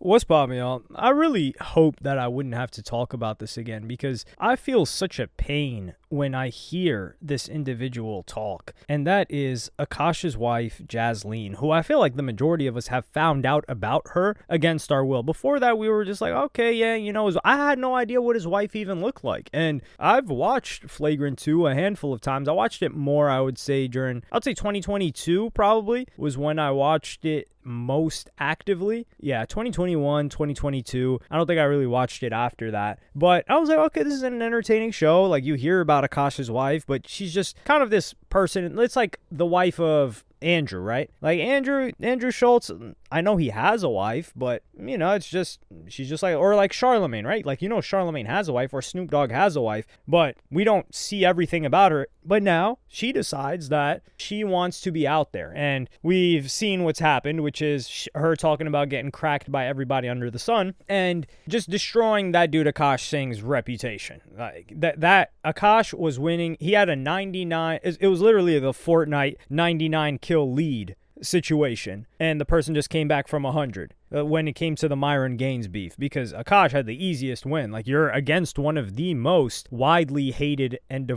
What's poppin', y'all? I really hope that I wouldn't have to talk about this again because I feel such a pain when I hear this individual talk. And that is Akash's wife, Jasine, who I feel like the majority of us have found out about her against our will. Before that, we were just like, okay, yeah, I had no idea what his wife even looked like. And I've watched Flagrant 2 a handful of times. I watched it more, I would say, I'd say 2022 probably was when I watched it most actively. Yeah, 2021, 2022. I don't think I really watched it after that. But I was like, okay, this is an entertaining show. Like, you hear about Akash's wife, but she's just kind of this person. It's like the wife of Andrew, right? Like Andrew Schultz, I know he has a wife, but it's just, she's just like, or like Charlemagne, right? Like, Charlemagne has a wife or Snoop Dogg has a wife, but we don't see everything about her. But now she decides that she wants to be out there. And we've seen what's happened, which is her talking about getting cracked by everybody under the sun and just destroying that dude Akash Singh's reputation. Like that Akash was winning. He had a 99, it was literally the Fortnite 99 kill lead situation, and the person just came back from 100 when it came to the Myron Gaines beef, because Akash had the easiest win. Like, you're against one of the most widely hated and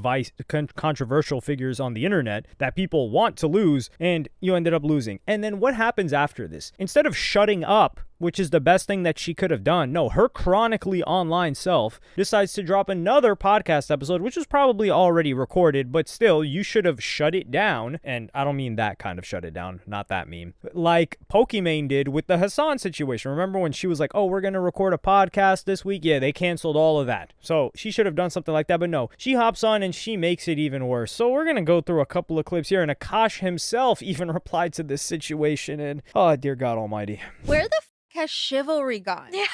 controversial figures on the internet that people want to lose, and you ended up losing. And then what happens after this? Instead of shutting up, which is the best thing that she could have done, no, her chronically online self decides to drop another podcast episode, which was probably already recorded, but still, you should have shut it down. And I don't mean that kind of shut it down, not that meme. Like Pokimane did with the Hassan situation. Remember when she was like, oh, we're going to record a podcast this week? Yeah, they canceled all of that. So she should have done something like that, but no, she hops on and she makes it even worse. So we're going to go through a couple of clips here, and Akash himself even replied to this situation, and oh, dear God almighty. Where the has chivalry gone? Yeah,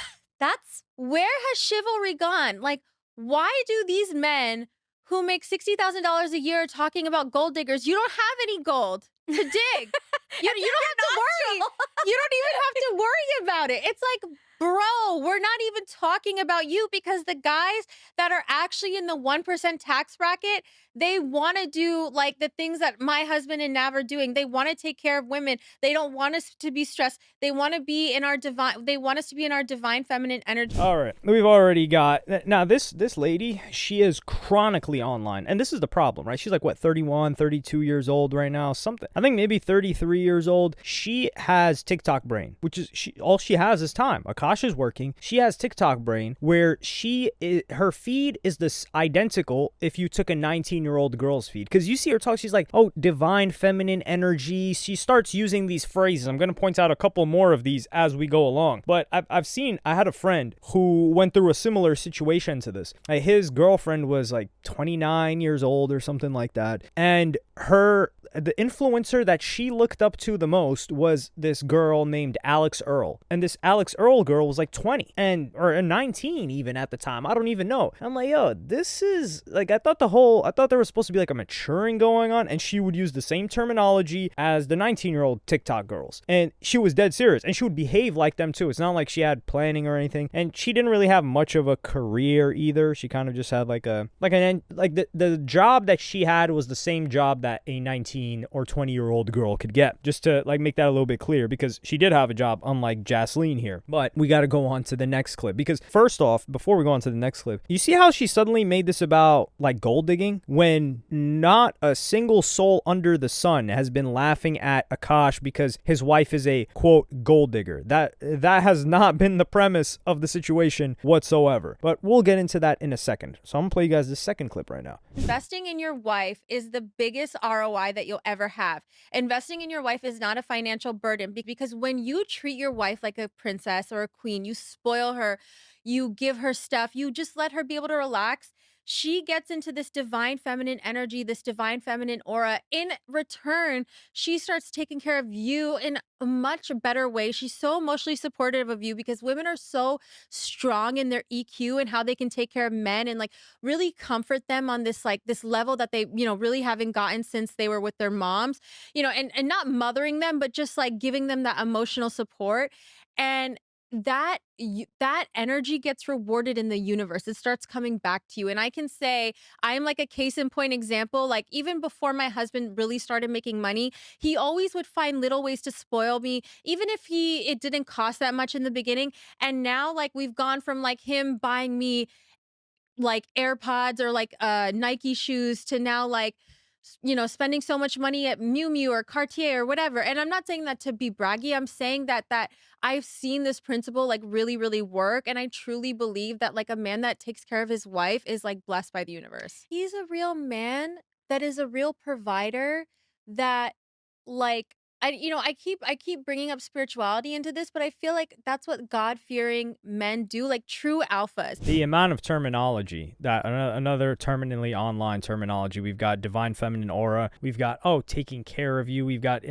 Where has chivalry gone? Like, why do these men who make $60,000 a year talking about gold diggers, you don't have any gold to dig. You don't have to worry. You don't even have to worry about it. It's like, bro, we're not even talking about you, because the guys that are actually in the 1% tax bracket, they want to do like the things that my husband and Nav are doing. They want to take care of women. They don't want us to be stressed. They want to be in our divine. They want us to be in our divine feminine energy. All right, we've already got now this lady. She is chronically online, and this is the problem, right? She's like what, 31, 32 years old right now, something. I think maybe 33 years old. She has TikTok brain, which is all she has is time. Akash is working. She has TikTok brain, where her feed is this identical if you took a 19-year-old girl's feed, because you see her talk. She's like, oh, divine feminine energy. She starts using these phrases. I'm going to point out a couple more of these as we go along. But I had a friend who went through a similar situation to this. His girlfriend was like 29 years old or something like that. And the influencer that she looked up to the most was this girl named Alex Earl. And this Alex Earl girl was like 20 or 19 even at the time. I don't even know. I'm like, yo, this is like, I thought there was supposed to be like a maturing going on, and she would use the same terminology as the 19-year-old TikTok girls. And she was dead serious, and she would behave like them too. It's not like she had planning or anything. And she didn't really have much of a career either. She kind of just had the job that she had was the same job that a 19 or 20-year-old girl could get, just to like make that a little bit clear, because she did have a job, unlike Jasine here. But we got to go on to the next clip, because first off, before we go on to the next clip, you see how she suddenly made this about like gold digging, when not a single soul under the sun has been laughing at Akash because his wife is a quote gold digger. That has not been the premise of the situation whatsoever, but we'll get into that in a second. So I'm gonna play you guys this second clip right now. Investing in your wife is the biggest ROI that you'll ever have. Investing in your wife is not a financial burden, because when you treat your wife like a princess or a queen, you spoil her, you give her stuff, you just let her be able to relax, she gets into this divine feminine energy, this divine feminine aura. In return, she starts taking care of you in a much better way. She's so emotionally supportive of you, because women are so strong in their EQ and how they can take care of men and like really comfort them on this level that they, really haven't gotten since they were with their moms, and not mothering them, but just like giving them that emotional support. And that energy gets rewarded in the universe. It starts coming back to you. And I can say I'm like a case in point example. Like even before my husband really started making money, he always would find little ways to spoil me, even if he it didn't cost that much in the beginning. And now like we've gone from like him buying me like AirPods or like Nike shoes to now like spending so much money at Miu Miu or Cartier or whatever. And I'm not saying that to be braggy. I'm saying that I've seen this principle like really really work, and I truly believe that like a man that takes care of his wife is like blessed by the universe. He's a real man that is a real provider that like I keep bringing up spirituality into this, but I feel like that's what God-fearing men do, like true alphas. The amount of terminology that another terminally online terminology, we've got divine feminine aura, we've got taking care of you, we've got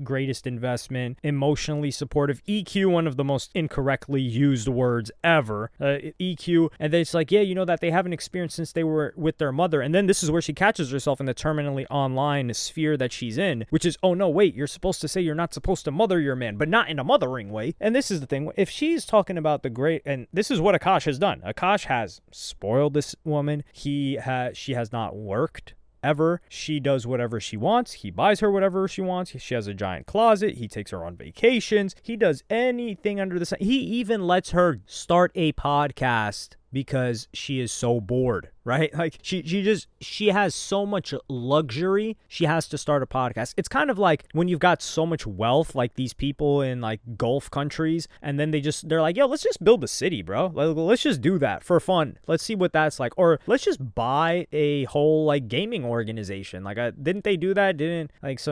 greatest investment, emotionally supportive, EQ, one of the most incorrectly used words ever, EQ. And then it's like, yeah, that they haven't experienced since they were with their mother. And then this is where she catches herself in the terminally online sphere that she's in, which is, oh no, wait, you're supposed to say you're not supposed to mother your man, but not in a mothering way. And this is the thing, if she's talking about the great, and this is what Akash has done. Akash has spoiled this woman. She has not worked ever. She does whatever she wants. He buys her whatever she wants. She has a giant closet. He takes her on vacations. He does anything under the sun. He even lets her start a podcast because she is so bored, right? Like she has so much luxury, she has to start a podcast. It's kind of like when you've got so much wealth, like these people in like Gulf countries, and then they're like, yo, let's just build a city, bro. Let's just do that for fun. Let's see what that's like. Or let's just buy a whole like gaming organization. Like, didn't they do that? Didn't like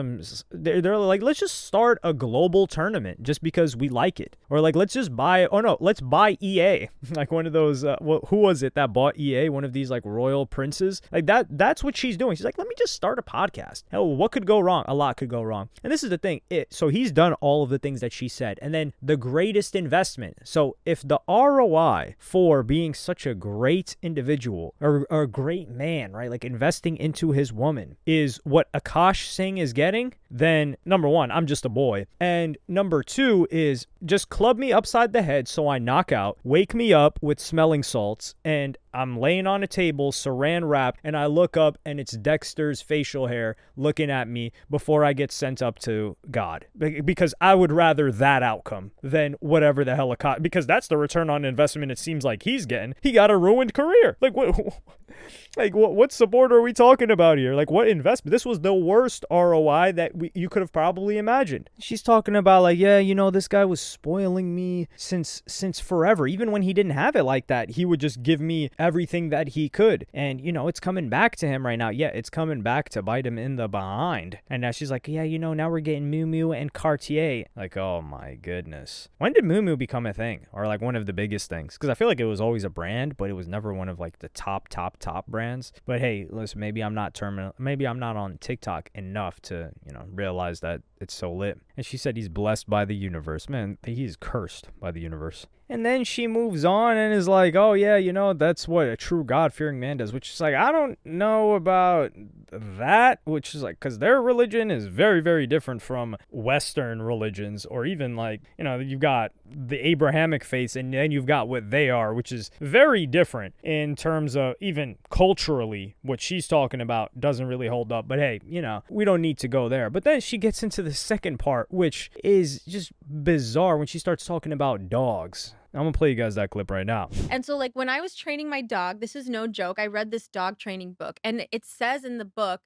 they're like, let's just start a global tournament just because we like it. Or like, let's buy EA. Like one of those who was it that bought EA? One of these like royal princes. Like that's what she's doing. She's like, let me just start a podcast. Hell, what could go wrong? A lot could go wrong. And this is the thing. So he's done all of the things that she said. And then the greatest investment. So if the ROI for being such a great individual or a great man, right? Like investing into his woman is what Akash Singh is getting, then number one, I'm just a boy. And number two is just club me upside the head so I knock out, wake me up with smelling salts, and I'm laying on a table, saran wrapped, and I look up and it's Dexter's facial hair looking at me before I get sent up to God. Because I would rather that outcome than whatever the hell because that's the return on investment it seems like he's getting. He got a ruined career. Like what support are we talking about here? Like what investment? This was the worst ROI that you could have probably imagined. She's talking about like, yeah, this guy was spoiling me since forever. Even when he didn't have it like that, he would just give me everything that he could. And, it's coming back to him right now. Yeah, it's coming back to bite him in the behind. And now she's like, yeah, now we're getting Miu Miu and Cartier. Like, oh my goodness. When did Miu Miu become a thing? Or like one of the biggest things? Because I feel like it was always a brand, but it was never one of like the top brands. But hey, listen, maybe I'm not on TikTok enough to, realize that it's so lit. And she said he's blessed by the universe. Man, he's cursed by the universe. And then she moves on and is like, oh yeah, that's what a true God-fearing man does, which is like, I don't know about that, which is like, because their religion is very, very different from Western religions, or even like, you've got the Abrahamic faiths, and then you've got what they are, which is very different in terms of even culturally. What she's talking about doesn't really hold up, but hey, we don't need to go there. But then she gets into the second part, which is just bizarre when she starts talking about dogs. I'm gonna play you guys that clip right now. And so like when I was training my dog, this is no joke, I read this dog training book, and it says in the book,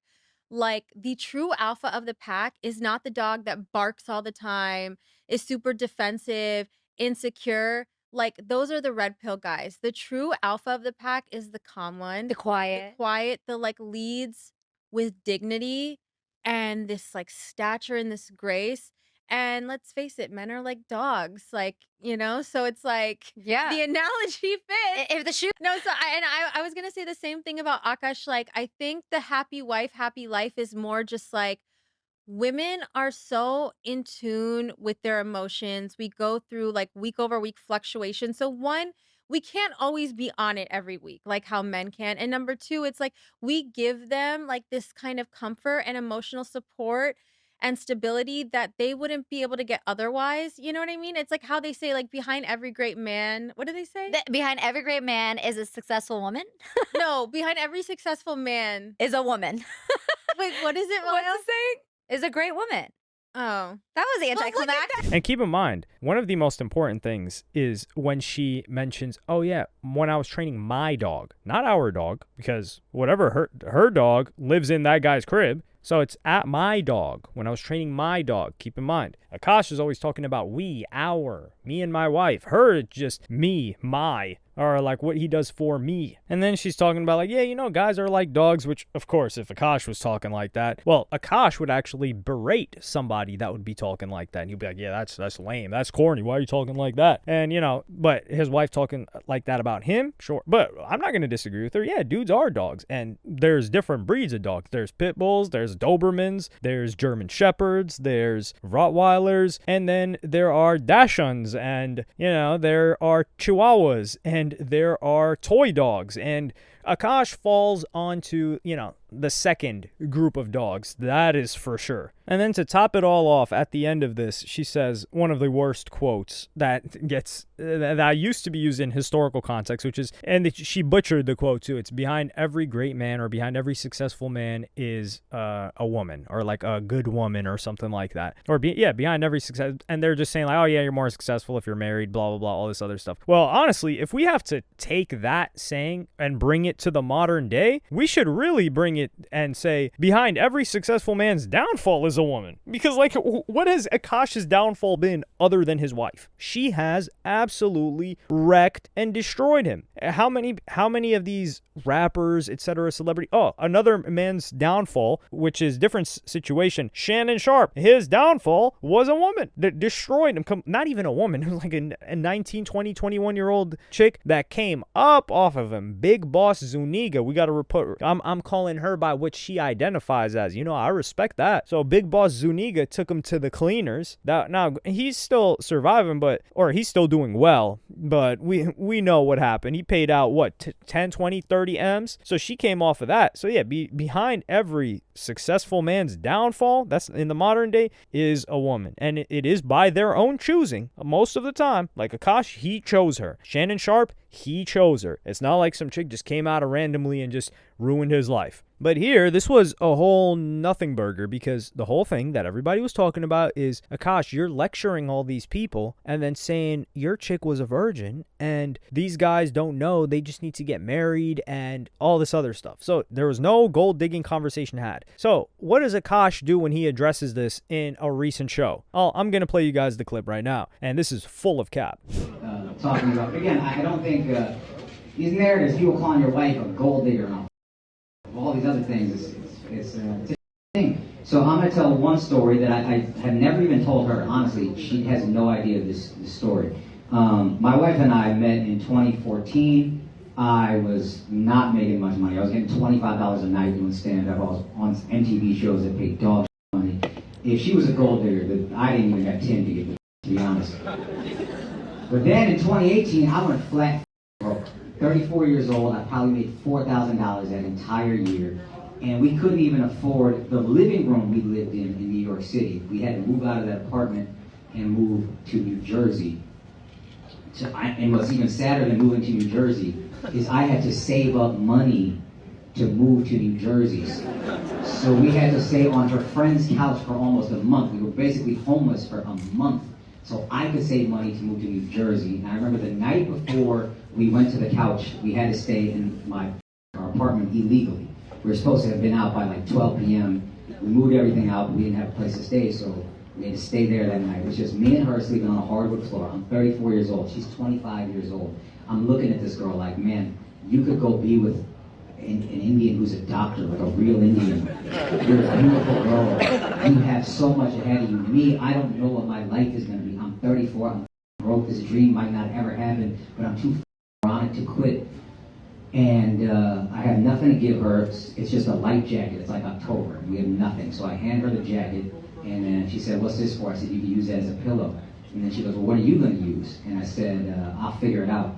like the true alpha of the pack is not the dog that barks all the time, is super defensive, insecure. Like those are the red pill guys. The true alpha of the pack is the calm one, the like leads with dignity and this like stature and this grace. And let's face it, men are like dogs, like, so it's like, Yeah. the analogy fits. If the shoe. No, so I was gonna say the same thing about Akash. Like, I think the happy wife, happy life is more just like women are so in tune with their emotions. We go through like week over week fluctuation. So one, we can't always be on it every week, like how men can. And number two, it's like we give them like this kind of comfort and emotional support. and stability that they wouldn't be able to get otherwise. You know what I mean? It's like how they say, like, behind every great man, what do they say? Behind every great man is a successful woman. No, behind every successful man. Is a woman. Wait, what is it, What's Mario? the saying? Is a great woman. Oh. That was But look at anticlimactic. And keep in mind, one of the most important things is when she mentions, oh yeah, when I was training my dog, not our dog, because whatever her dog lives in that guy's crib. So it's at my dog, when I was training my dog. Keep in mind, Akash is always talking about we, our, me and my wife. Her, it's just me, my, or like what he does for me. And then she's talking about like, yeah, you know, guys are like dogs, which of course, if Akash was talking like that, well, Akash would actually berate somebody that would be talking like that. And he'd be like, yeah, that's lame. That's corny. Why are you talking like that? And, you know, but his wife talking like that about him, sure. But I'm not going to disagree with her. Yeah, dudes are dogs. And there's different breeds of dogs. There's pit bulls, there's Dobermans, there's German Shepherds, there's Rottweilers, and then there are Dachshunds, and, you know, there are Chihuahuas, and there are toy dogs, and Akash falls onto, you know, the second group of dogs. That is for sure. And then to top it all off, at the end of this, she says one of the worst quotes that used to be used in historical context, which is, and she butchered the quote too. It's behind every great man or behind every successful man is a woman, or like a good woman or something like that. Or behind every success. And they're just saying like, oh yeah, you're more successful if you're married, blah, blah, blah, all this other stuff. Well, honestly, if we have to take that saying and bring it to the modern day, we should really bring it and say behind every successful man's downfall is a woman. Because like, what has Akash's downfall been other than his wife? She has absolutely wrecked and destroyed him. How many of these rappers, etc., celebrity? Oh, another man's downfall, which is different situation. Shannon Sharp, his downfall was a woman that destroyed him. Not even a woman. It was like a 19, 20, 21-year-old chick that came up off of him. Big Boss Zuniga. We got to report. I'm calling her by what she identifies as. You know, I respect that. So Big Boss Zuniga took him to the cleaners. Now he's still surviving, or he's still doing well, but we know what happened. He paid out what, 10, 20, 30 M's. So she came off of that. So yeah, behind every successful man's downfall, that's in the modern day, is a woman, and it is by their own choosing most of the time. Like Akash, he chose her. Shannon Sharp, he chose her. It's not like some chick just came out of randomly and just ruined his life. But here, this was a whole nothing burger, because the whole thing that everybody was talking about is, Akash, you're lecturing all these people and then saying your chick was a virgin and these guys don't know, they just need to get married and all this other stuff. So there was no gold digging conversation had. So what does Akash do when he addresses this in a recent show? Oh, I'm going to play you guys the clip right now, and this is full of cap. Talking about, again, I don't think these narratives, people calling your wife a gold digger and all these other things, it's a thing. So I'm going to tell one story that I have never even told her. Honestly, she has no idea of this story. My wife and I met in 2014. I was not making much money. I was getting $25 a night doing stand-up. I was on MTV shows that paid dog money. If she was a gold digger, I didn't even have 10 to give her, to be honest. But then in 2018, I went flat broke. 34 years old, I probably made $4,000 that entire year. And we couldn't even afford the living room we lived in New York City. We had to move out of that apartment and move to New Jersey. And what's even sadder than moving to New Jersey is I had to save up money to move to New Jersey. So we had to stay on her friend's couch for almost a month. We were basically homeless for a month. So I could save money to move to New Jersey. And I remember the night before we went to the couch, we had to stay in our apartment illegally. We were supposed to have been out by like 12 p.m. We moved everything out, but we didn't have a place to stay, so we had to stay there that night. It was just me and her sleeping on a hardwood floor. I'm 34 years old. She's 25 years old. I'm looking at this girl like, man, you could go be with an Indian who's a doctor, like a real Indian. You're a beautiful girl. You have so much ahead of you. Me, I don't know what my life is going to be. I'm 34. I'm broke. This dream might not ever happen, but I'm too on it to quit. And I have nothing to give her. It's just a light jacket. It's like October. We have nothing. So I hand her the jacket, and then she said, what's this for? I said, you can use it as a pillow. And then she goes, well, what are you going to use? And I said, I'll figure it out.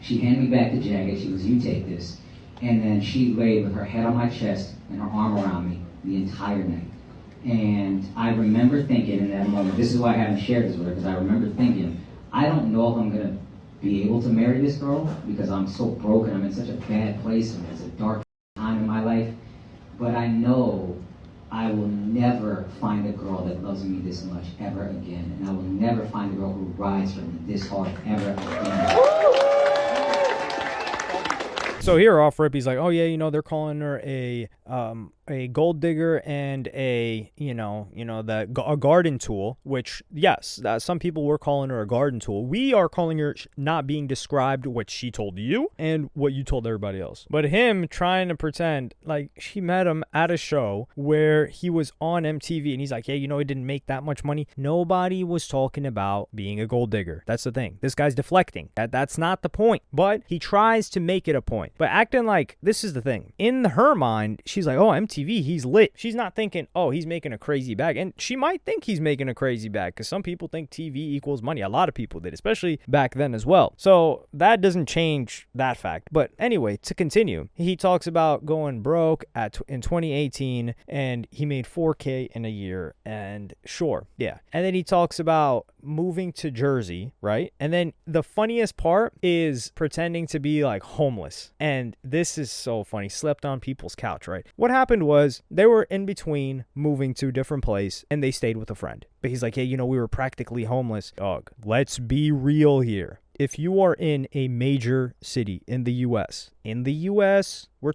She handed me back the jacket. She goes, you take this. And then she laid with her head on my chest and her arm around me the entire night. And I remember thinking in that moment, this is why I haven't shared this with her, because I remember thinking, I don't know if I'm going to be able to marry this girl because I'm so broken. I'm in such a bad place and it's a dark time in my life. But I know I will never find a girl that loves me this much ever again. And I will never find a girl who rides for me this hard ever again. So here off rip, he's like, oh yeah, they're calling her a gold digger and a garden tool, which yes, some people were calling her a garden tool. We are calling her not being described what she told you and what you told everybody else. But him trying to pretend like she met him at a show where he was on MTV and he's like, yeah, he didn't make that much money. Nobody was talking about being a gold digger. That's the thing. This guy's deflecting. That's not the point. But he tries to make it a point. But acting like this is the thing. In her mind, she's like, oh, MTV, he's lit. She's not thinking, oh, he's making a crazy bag. And she might think he's making a crazy bag because some people think TV equals money. A lot of people did, especially back then as well. So that doesn't change that fact. But anyway, to continue, he talks about going broke in 2018 and he made $4K in a year. And sure, yeah. And then he talks about moving to Jersey, right? And then the funniest part is pretending to be like homeless. And this is so funny. Slept on people's couch, right? What happened was they were in between moving to a different place and they stayed with a friend. But he's like, hey, we were practically homeless. Dog, let's be real here. If you are in a major city in the U.S., we're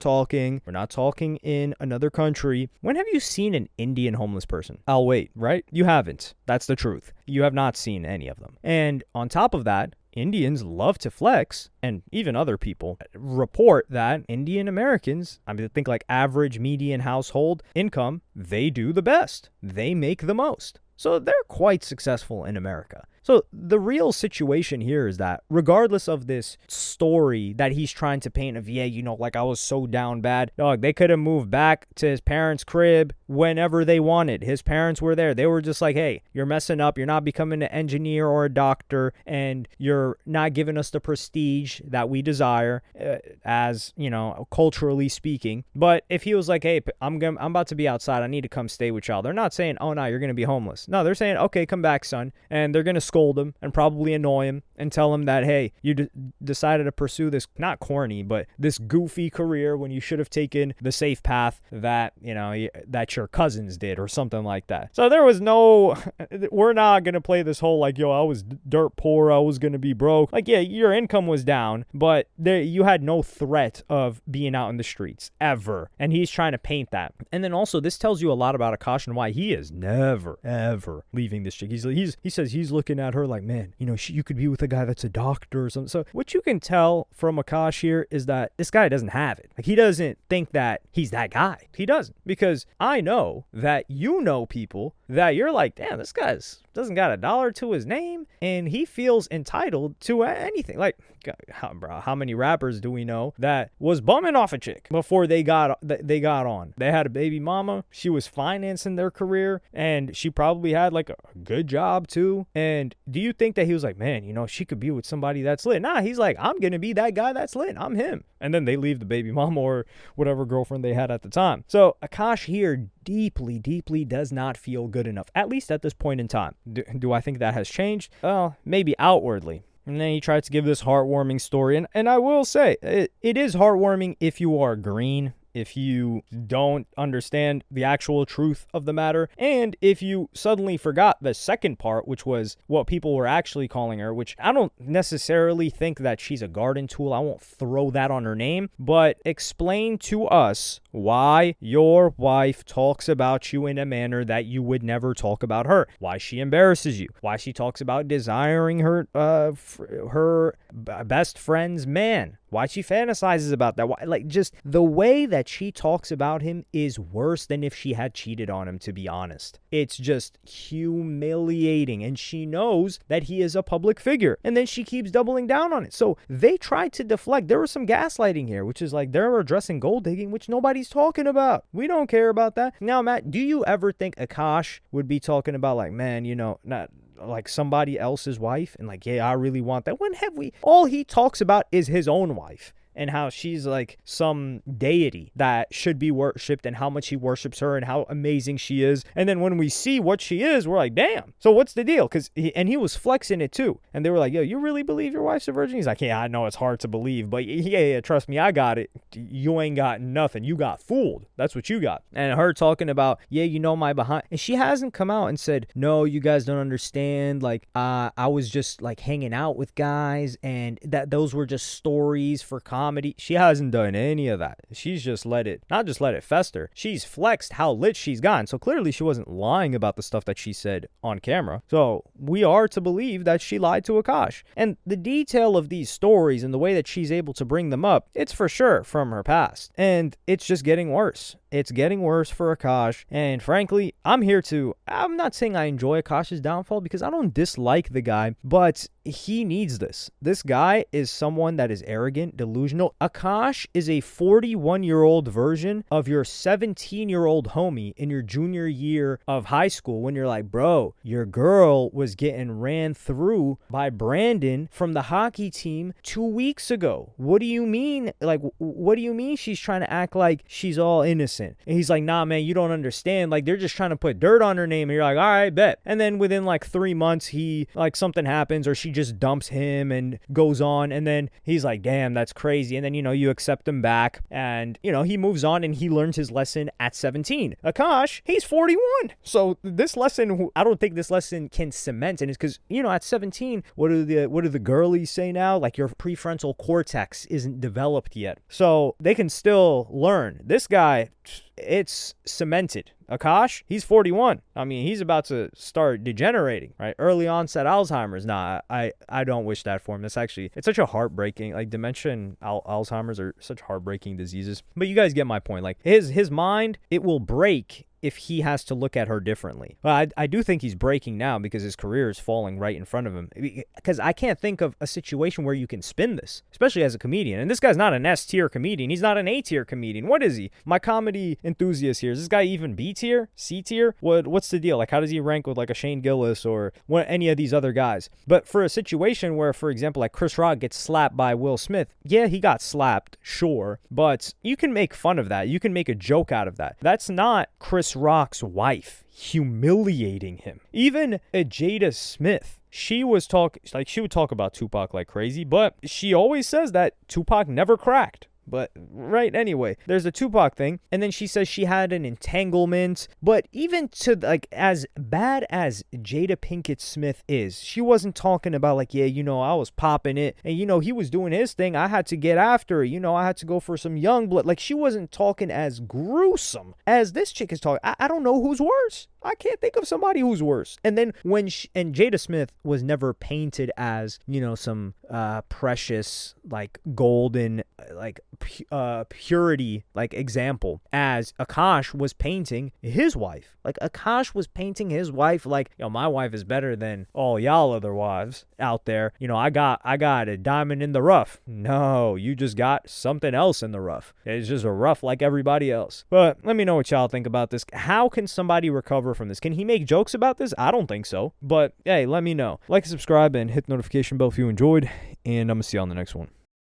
not talking in another country. When have you seen an Indian homeless person? I'll wait, right? You haven't. That's the truth. You have not seen any of them. And on top of that, Indians love to flex, and even other people report that Indian Americans, think like average median household income, they do the best. They make the most. So they're quite successful in America. So the real situation here is that regardless of this story that he's trying to paint of, like I was so down bad, dog, they could have moved back to his parents' crib whenever they wanted. His parents were there. They were just like, hey, you're messing up. You're not becoming an engineer or a doctor, and you're not giving us the prestige that we desire as, culturally speaking. But if he was like, hey, I'm about to be outside. I need to come stay with y'all. They're not saying, oh, no, you're going to be homeless. No, they're saying, okay, come back, son. And they're going to scold him and probably annoy him and tell him that, hey, you decided to pursue this, not corny, but this goofy career when you should have taken the safe path that, that your cousins did or something like that. So there was we're not going to play this whole like, I was dirt poor. I was going to be broke. Like, yeah, your income was down, but you had no threat of being out in the streets ever. And he's trying to paint that. And then also this tells you a lot about Akash and why he is never, ever leaving this chick. He says he's looking at her like, man, you could be with a guy that's a doctor or something. So what you can tell from Akash here is that this guy doesn't have it. Like, he doesn't think that he's that guy. He doesn't. Because I know that people that you're like, damn, this guy doesn't got a dollar to his name and he feels entitled to anything. Like, how many rappers do we know that was bumming off a chick before they got on? They had a baby mama. She was financing their career and she probably had like a good job too. And do you think that he was like, man, she could be with somebody that's lit? Nah, he's like, I'm going to be that guy that's lit. I'm him. And then they leave the baby mama or whatever girlfriend they had at the time. So Akash here deeply, deeply does not feel good enough, at least at this point in time. Do I think that has changed? Well, maybe outwardly. And then he tries to give this heartwarming story. And I will say, it is heartwarming if you are green, if you don't understand the actual truth of the matter, and if you suddenly forgot the second part, which was what people were actually calling her, which I don't necessarily think that she's a garden tool. I won't throw that on her name, but explain to us why your wife talks about you in a manner that you would never talk about her, why she embarrasses you, why she talks about desiring her best friend's man, why she fantasizes about that. Why, like, just the way that she talks about him is worse than if she had cheated on him, to be honest. It's just humiliating. And she knows that he is a public figure. And then she keeps doubling down on it. So they tried to deflect. There was some gaslighting here, which is like they're addressing gold digging, which nobody's talking about. We don't care about that. Now, Matt, do you ever think Akash would be talking about like, man, not like somebody else's wife and like, yeah, I really want that? When have we? All he talks about is his own wife. and how she's like some deity that should be worshipped and how much he worships her and how amazing she is. And then when we see what she is, we're like, damn. So what's the deal? And he was flexing it too. And they were like, yo, you really believe your wife's a virgin? He's like, yeah, I know it's hard to believe, but yeah, trust me, I got it. You ain't got nothing. You got fooled. That's what you got. And her talking about, yeah, you know my behind. And she hasn't come out and said, no, you guys don't understand. Like, I was just like hanging out with guys and that those were just stories for comedy. She hasn't done any of that. She's just not just let it fester. She's flexed how lit she's gotten. So clearly she wasn't lying about the stuff that she said on camera. So we are to believe that she lied to Akash. And the detail of these stories and the way that she's able to bring them up, it's for sure from her past. And it's just getting worse. It's getting worse for Akash. And frankly, I'm not saying I enjoy Akash's downfall because I don't dislike the guy, but he needs this. This guy is someone that is arrogant, delusional. Akash is a 41-year-old version of your 17-year-old homie in your junior year of high school when you're like, bro, your girl was getting ran through by Brandon from the hockey team 2 weeks ago. What do you mean? Like, what do you mean she's trying to act like she's all innocent? And he's like, nah, man, you don't understand. Like, they're just trying to put dirt on her name. And you're like, all right, bet. And then within like 3 months, something happens or she just dumps him and goes on. And then he's like, damn, that's crazy. And then, you accept him back and, he moves on and he learns his lesson at 17. Akash, he's 41. So this lesson, I don't think this lesson can cement. And it's because, at 17, what do the girlies say now? Like, your prefrontal cortex isn't developed yet. So they can still learn. This guy, it's cemented. Akash, he's 41. I mean, he's about to start degenerating, right? Early onset Alzheimer's. Nah, I don't wish that for him. It's such a heartbreaking, like dementia and Alzheimer's are such heartbreaking diseases. But you guys get my point. Like his mind, it will break if he has to look at her differently. Well, I do think he's breaking now because his career is falling right in front of him. Because I can't think of a situation where you can spin this, especially as a comedian. And this guy's not an S-tier comedian. He's not an A-tier comedian. What is he? My comedy enthusiast here. Is this guy even B-tier? C-tier? What's the deal? Like, how does he rank with like a Shane Gillis or any of these other guys? But for a situation where, for example, like Chris Rock gets slapped by Will Smith, yeah, he got slapped, sure. But you can make fun of that. You can make a joke out of that. That's not Chris Rock's wife humiliating him. Even a Jada Smith, she would talk about Tupac like crazy, but she always says that Tupac never cracked. But, right, anyway, there's a Tupac thing, and then she says she had an entanglement, but even to, like, as bad as Jada Pinkett Smith is, she wasn't talking about, like, yeah, I was popping it, and, he was doing his thing, I had to get after it, I had to go for some young blood, like, she wasn't talking as gruesome as this chick is talking. I don't know who's worse. I can't think of somebody who's worse. And then and Jada Smith was never painted as, some precious, like, golden, like, purity, like, example, as Akash was painting his wife. Like, Akash was painting his wife like, my wife is better than all y'all other wives out there. I got a diamond in the rough. No, you just got something else in the rough. It's just a rough like everybody else. But let me know what y'all think about this. How can somebody recover from this? Can he make jokes about this? I don't think so. But hey, let me know. Like and subscribe and hit the notification bell if you enjoyed. And I'm going to see you on the next one.